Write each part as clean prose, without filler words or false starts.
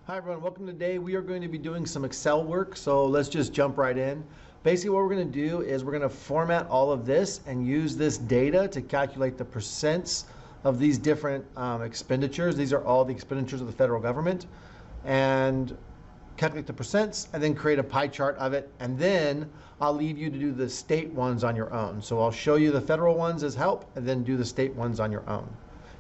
Hi everyone, welcome. Today we are going to be doing some Excel work, so let's just jump right in. Basically what we're going to do is we're going to format all of this and use this data to calculate the percents of these different expenditures. These are all the expenditures of the federal government, and calculate the percents and then create a pie chart of it, and then I'll leave you to do the state ones on your own. So I'll show you the federal ones as help and then do the state ones on your own.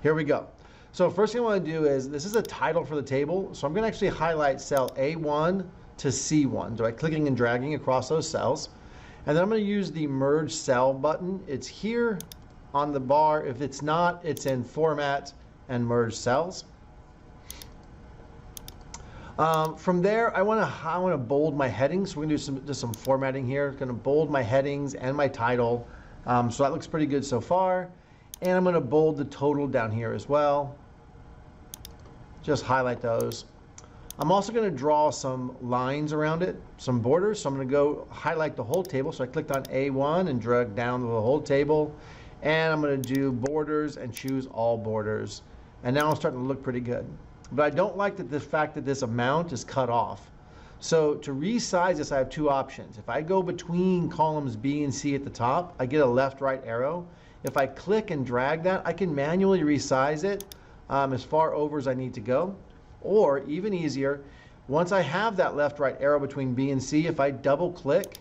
Here we go. So first thing I want to do is, this is a title for the table. So I'm going to actually highlight cell A1 to C1 by clicking and dragging across those cells. And then I'm going to use the merge cell button. It's here on the bar. If it's not, it's in format and merge cells. From there, I want to bold my headings. So we're going to do some formatting here. I'm going to bold my headings and my title. So that looks pretty good so far. And I'm going to bold the total down here as well. Just highlight those. I'm also going to draw some lines around it, some borders. So I'm going to go highlight the whole table. So I clicked on A1 and drag down the whole table. And I'm going to do borders and choose all borders. And now I'm starting to look pretty good. But I don't like the fact that this amount is cut off. So to resize this, I have two options. If I go between columns B and C at the top, I get a left-right arrow. If I click and drag that, I can manually resize it as far over as I need to go. Or even easier, once I have that left-right arrow between B and C, if I double-click,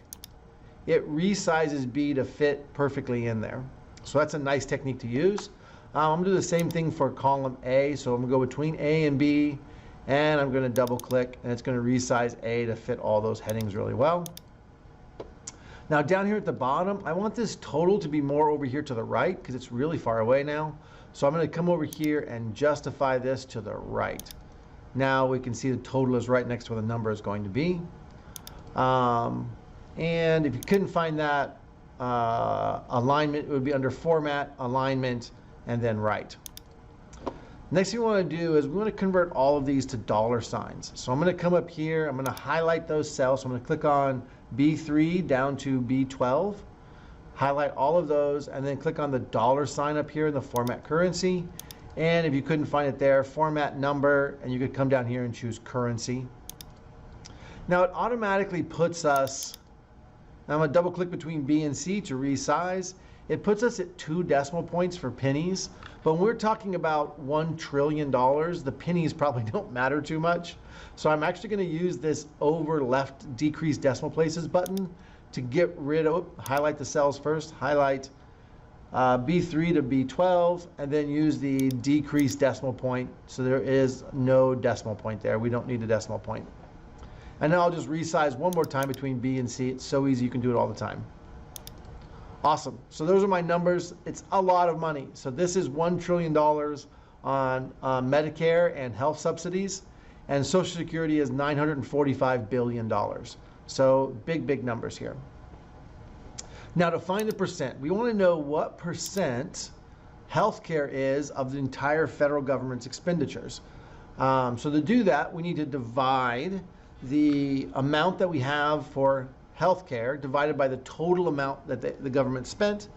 it resizes B to fit perfectly in there. So that's a nice technique to use. I'm going to do the same thing for column A. So I'm going to go between A and B, and I'm going to double-click, and it's going to resize A to fit all those headings really well. Now down here at the bottom, I want this total to be more over here to the right because it's really far away now. So I'm going to come over here and justify this to the right. Now we can see the total is right next to where the number is going to be. And if you couldn't find that alignment, it would be under Format, Alignment, and then Right. Next thing we want to do is we want to convert all of these to dollar signs. So I'm going to come up here, I'm going to highlight those cells. So I'm going to click on B3 down to B12, highlight all of those, and then click on the dollar sign up here in the format currency. And if you couldn't find it there, format number, and you could come down here and choose currency. Now it automatically puts us, I'm going to double click between B and C to resize. It puts us at 2 decimal points for pennies. But when we're talking about $1 trillion, the pennies probably don't matter too much. So I'm actually going to use this over left decrease decimal places button to get rid of, highlight the cells first, highlight B3 to B12, and then use the decrease decimal point. So there is no decimal point there. We don't need a decimal point. And now I'll just resize one more time between B and C. It's so easy, you can do it all the time. Awesome. So those are my numbers. It's a lot of money. So this is $1 trillion on Medicare and health subsidies, and Social Security is $945 billion. So big, big numbers here. Now to find the percent, we want to know what percent healthcare is of the entire federal government's expenditures. So to do that, we need to divide the amount that we have for healthcare divided by the total amount that the government spent.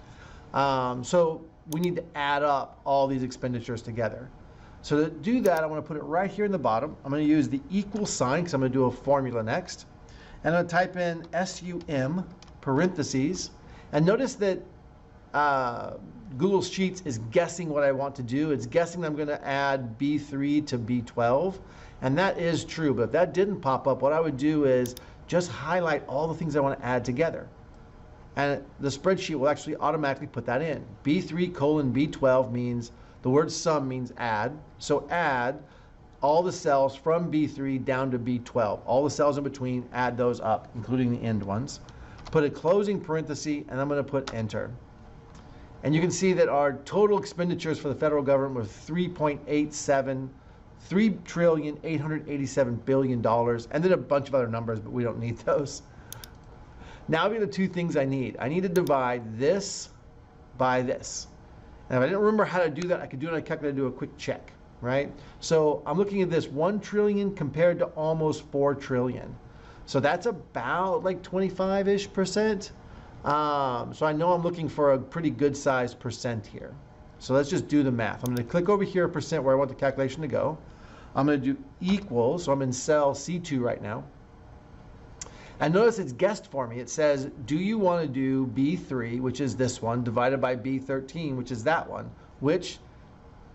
So we need to add up all these expenditures together. So to do that, I want to put it right here in the bottom. I'm going to use the equal sign because I'm going to do a formula next. And I'm going to type in SUM parentheses. And notice that Google Sheets is guessing what I want to do. It's guessing I'm going to add B3 to B12. And that is true. But if that didn't pop up, what I would do is just highlight all the things I want to add together. And the spreadsheet will actually automatically put that in. B3 colon B12 means, the word sum means add. So add all the cells from B3 down to B12. All the cells in between, add those up, including the end ones. Put a closing parenthesis, and I'm going to put enter. And you can see that our total expenditures for the federal government were $3.887 billion, and then a bunch of other numbers, but we don't need those. Now I've got the two things I need. I need to divide this by this. And if I didn't remember how to do that, I could do it on a calculator, do a quick check, right? So I'm looking at this 1 trillion compared to almost 4 trillion. So that's about like 25-ish%. So I know I'm looking for a pretty good sized percent here. So let's just do the math. I'm going to click over here, percent, where I want the calculation to go. I'm going to do equals, so I'm in cell C2 right now. And notice it's guessed for me. It says, do you want to do B3, which is this one, divided by B13, which is that one, which,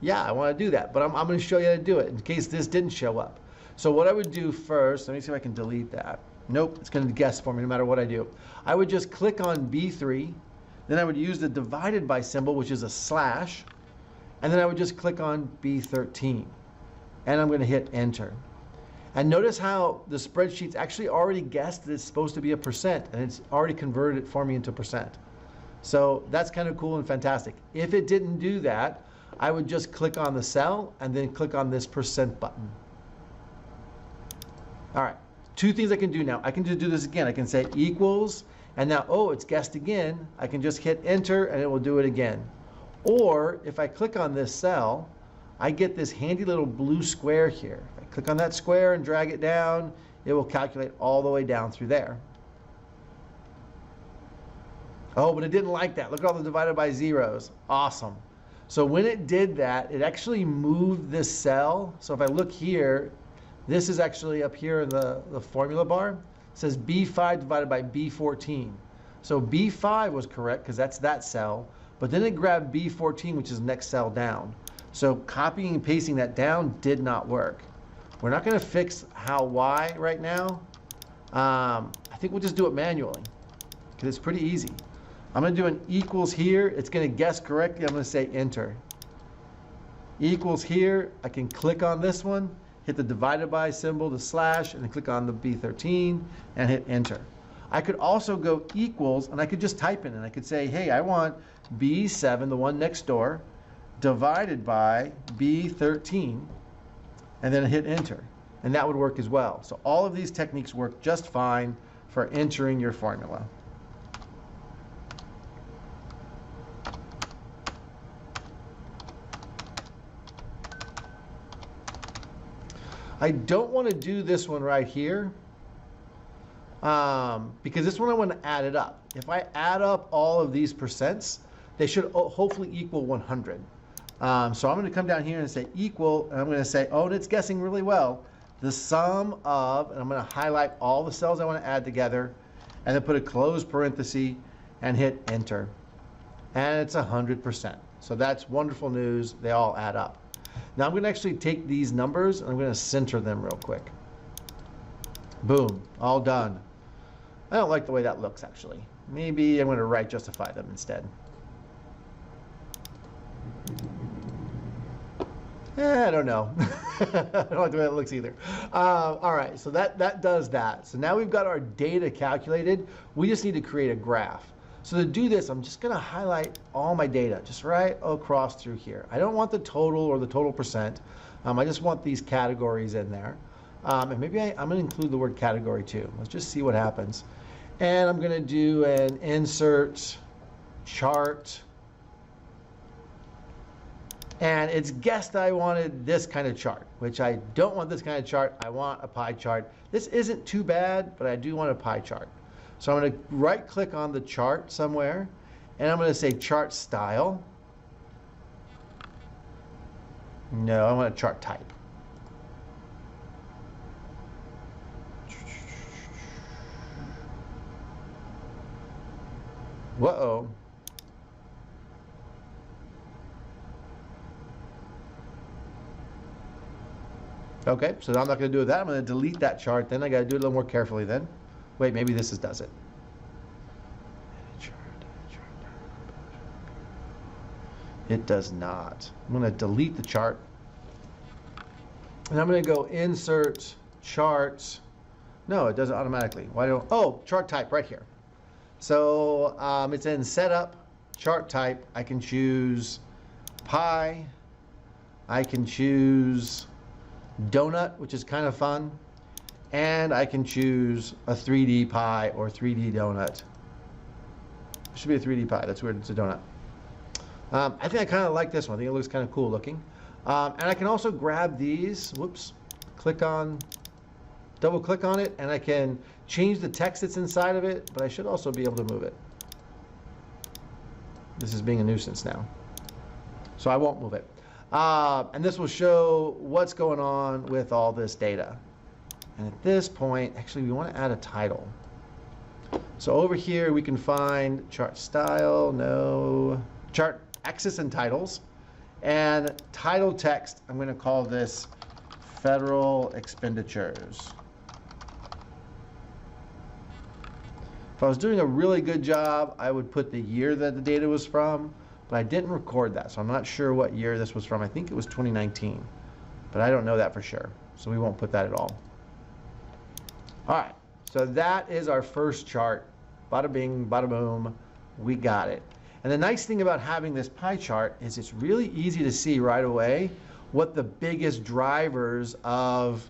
yeah, I want to do that. But I'm going to show you how to do it in case this didn't show up. So what I would do first, let me see if I can delete that. Nope, it's going to guess for me no matter what I do. I would just click on B3, then I would use the divided by symbol, which is a slash, and then I would just click on B13. And I'm going to hit enter. And notice how the spreadsheet's actually already guessed that it's supposed to be a percent, and it's already converted it for me into percent. So that's kind of cool and fantastic. If it didn't do that, I would just click on the cell and then click on this percent button. All right, two things I can do now. I can just do this again. I can say equals, and now, oh, it's guessed again. I can just hit enter and it will do it again. Or if I click on this cell, I get this handy little blue square here. If I click on that square and drag it down, it will calculate all the way down through there. Oh, but it didn't like that. Look at all the divided by zeros. Awesome. So when it did that, it actually moved this cell. So if I look here, this is actually up here in the formula bar. It says B5 divided by B14. So B5 was correct because that's that cell, but then it grabbed B14, which is the next cell down. So copying and pasting that down did not work. We're not going to fix Y right now. I think we'll just do it manually because it's pretty easy. I'm going to do an equals here. It's going to guess correctly. I'm going to say enter. Equals here. I can click on this one, hit the divided by symbol, the slash, and then click on the B13 and hit enter. I could also go equals, and I could just type in, and I could say, hey, I want B7, the one next door, divided by B13, and then hit enter. And that would work as well. So all of these techniques work just fine for entering your formula. I don't want to do this one right here because this one I want to add it up. If I add up all of these percents, they should hopefully equal 100. So I'm going to come down here and say equal, and I'm going to say, oh, and it's guessing really well, the sum of, and I'm going to highlight all the cells I want to add together, and then put a closed parenthesis and hit enter. And it's 100%. So that's wonderful news. They all add up. Now I'm going to actually take these numbers and I'm going to center them real quick. Boom, all done. I don't like the way that looks actually. Maybe I'm going to right justify them instead. I don't know. I don't like the way that looks either. All right, so that does that. So now we've got our data calculated. We just need to create a graph. So to do this, I'm just going to highlight all my data, just right across through here. I don't want the total or the total percent. I just want these categories in there. And maybe I'm going to include the word category too. Let's just see what happens. And I'm going to do an insert chart. And it's guessed I wanted this kind of chart, which I don't want this kind of chart. I want a pie chart. This isn't too bad, but I do want a pie chart. So I'm going to right click on the chart somewhere, and I'm going to say chart style. No, I want a chart type. Whoa. Okay, so I'm not going to do that. I'm going to delete that chart. Then I got to do it a little more carefully then. Wait, maybe this does it. It does not. I'm going to delete the chart. And I'm going to go insert charts. No, it does it automatically. Why don't? Oh, chart type right here. So it's in setup, chart type. I can choose pie. I can choose donut, which is kind of fun. And I can choose a 3D pie or 3D donut. It should be a 3D pie. That's weird. It's a donut. I think I kind of like this one. I think it looks kind of cool looking. And I can also grab these. Whoops. Double click on it, and I can change the text that's inside of it, but I should also be able to move it. This is being a nuisance now. So I won't move it. And this will show what's going on with all this data. And at this point, actually, we want to add a title. So over here, we can find chart style, no, chart axis and titles. And title text, I'm going to call this Federal Expenditures. If I was doing a really good job, I would put the year that the data was from, but I didn't record that, so I'm not sure what year this was from. I think it was 2019, but I don't know that for sure, so we won't put that at all. All right, so that is our first chart. Bada bing, bada boom, we got it. And the nice thing about having this pie chart is it's really easy to see right away what the biggest drivers of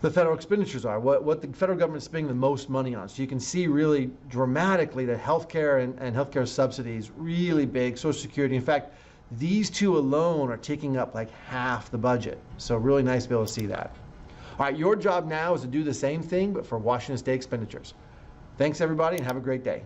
the federal expenditures are, what the federal government is spending the most money on. So you can see really dramatically that healthcare and healthcare subsidies, really big, Social Security. In fact, these two alone are taking up like half the budget. So really nice to be able to see that. All right, your job now is to do the same thing, but for Washington State expenditures. Thanks everybody and have a great day.